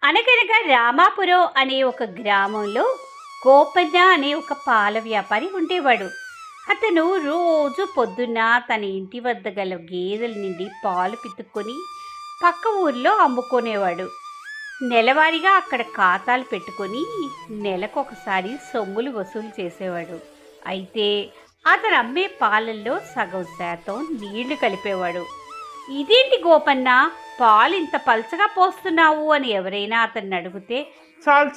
అనగనగా రామాపురం అనే ఒక గ్రామంలో గోపన్న అనే ఒక పాల వ్యాపారి ఉండేవాడు. అతను రోజు పొద్దున్న తన ఇంటి వద్ద గల గేదెల నుండి పాలు పితుక్కొని పక్క ఊర్లో అమ్ముకునేవాడు. నెలవారీగా అక్కడ ఖాతాలు పెట్టుకొని నెలకొకసారి సొమ్ములు వసూలు చేసేవాడు. అయితే అతను అమ్మే పాలల్లో సగం శాతం నీళ్లు కలిపేవాడు. ఇదేంటి గోపన్న, పాలు ఇంత పల్చగా పోస్తున్నావు అని ఎవరైనా అతన్ని అడిగితే,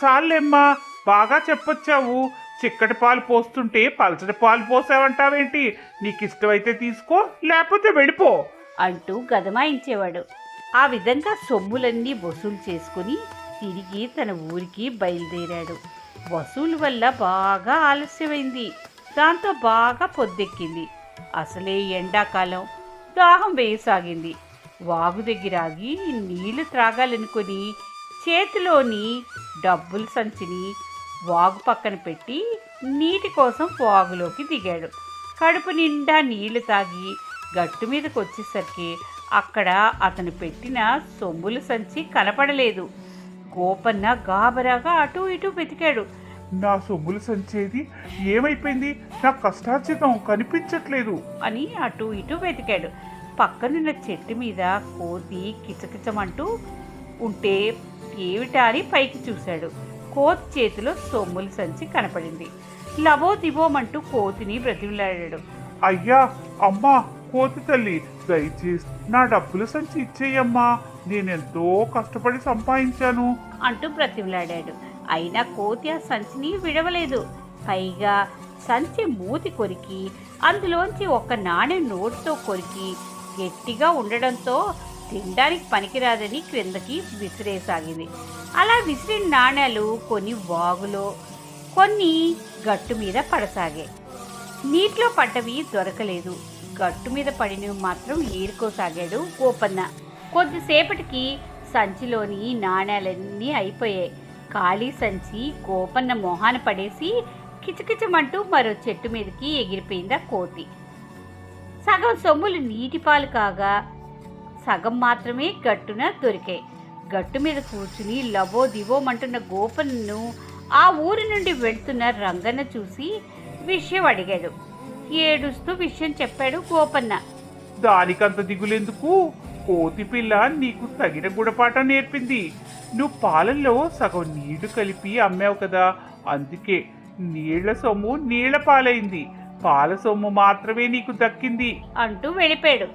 చాలేమ్మా, బాగా చెప్పొచ్చావు. చిక్కటి పాలు పోస్తుంటే పలచటి పాలు పోసావంటావేంటి? నీకు ఇష్టమైతే తీసుకో, లేకపోతే వెళ్ళిపో అంటూ గదమాయించేవాడు. ఆ విధంగా సొమ్ములన్నీ వసూలు చేసుకుని తిరిగి తన ఊరికి బయలుదేరాడు. వసూలు వల్ల బాగా ఆలస్యమైంది. దాంతో బాగా పొద్దెక్కింది. అసలే ఎండాకాలం, దాహం వేయసాగింది. వాగు దగ్గర ఆగి నీళ్లు త్రాగాలనుకొని చేతిలోని డబ్బుల సంచిని వాగు పక్కన పెట్టి నీటి కోసం వాగులోకి దిగాడు. కడుపు నిండా నీళ్లు తాగి గట్టు మీదకి వచ్చేసరికి అక్కడ అతను పెట్టిన సొమ్ముల సంచి కనపడలేదు. గోపన్న గాబరాగా అటూ ఇటూ వెతికాడు. నా సొమ్ములు సంచేది ఏమైపోయింది? నా కష్టార్జితం కనిపించట్లేదు అని అటూ ఇటూ వెతికాడు. పక్కనున్న చెట్టు మీద కోతి కిచకిచమంటూ ఉంటే ఏమిటా అని పైకి చూశాడు. కోతి చేతిలో సొమ్ముల సంచి కనపడింది. లబో దిబోమంటూ కోతిని బ్రతిమలాడాడు. అయ్యా, అమ్మా, కోతి తల్లి, దయచేసి నా డబ్బుల సంచి ఇచ్చేయమ్మా. నేనెంతో కష్టపడి సంపాదించాను అంటూ బ్రతిమలాడాడు. అయినా కోతి ఆ సంచిని విడవలేదు. పైగా సంచి మూతి కొరికి అందులోంచి ఒక నాణెం నోటితో కొరికి గట్టిగా ఉండడంతో తినడానికి పనికిరాదని క్రిందకి విసిరేసాగింది. అలా విసిరిన నాణ్యాలు కొన్ని వాగులో, కొన్ని గట్టు మీద పడసాగాయి. నీటిలో పడ్డవి దొరకలేదు. గట్టు మీద పడినవి మాత్రం ఏరుకోసాగాడు గోపన్న. కొద్దిసేపటికి సంచిలోని నాణ్యాలన్నీ అయిపోయాయి. ఖాళీ సంచి గోపన్న మొహాన పడేసి కిచకిచమంటూ మరో చెట్టు మీదకి ఎగిరిపోయిందా కోతి. సగం సొమ్ములు నీటిపాలు కాగా సగం మాత్రమే గట్టున దొరికాయి. గట్టు మీద కూర్చుని లబో దివోమంటున్న గోపన్నను ఆ ఊరి నుండి వెళ్తున్న రంగన్న చూసి విషయం అడిగాడు. ఏడుస్తూ విషయం చెప్పాడు గోపన్న. దానికంత దిగులెందుకు? కోతి పిల్ల నీకు తగిన గుణపాఠం నేర్పింది. నువ్వు పాలల్లో సగం నీళ్లు కలిపి అమ్మావు కదా, అందుకే నీళ్ల సొమ్ము నీళ్ల పాలైంది. పాల సొమ్ము మాత్రమే నీకు దక్కింది అంటూ వెళ్ళిపోయాడు.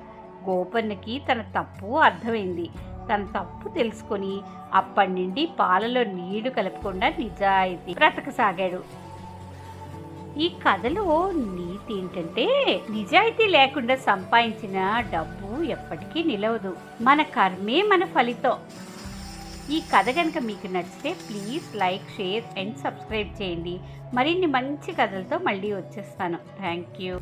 గోపన్నకి తన తప్పు అర్థమైంది. తన తప్పు తెలుసుకొని అప్పటి నుండి పాలలో నీళ్లు కలపకుండా నిజాయితీ బ్రతకసాగాడు. ఈ కథలో నీతి ఏంటంటే, నిజాయితీ లేకుండా సంపాదించిన డబ్బు ఎప్పటికీ నిలవదు. మన కర్మే మన ఫలితం. ఈ కథ కనుక మీకు నచ్చితే please like, share and subscribe చేయండి. మరిన్ని మంచి కథలతో మళ్ళీ వచ్చేస్తాను. Thank you.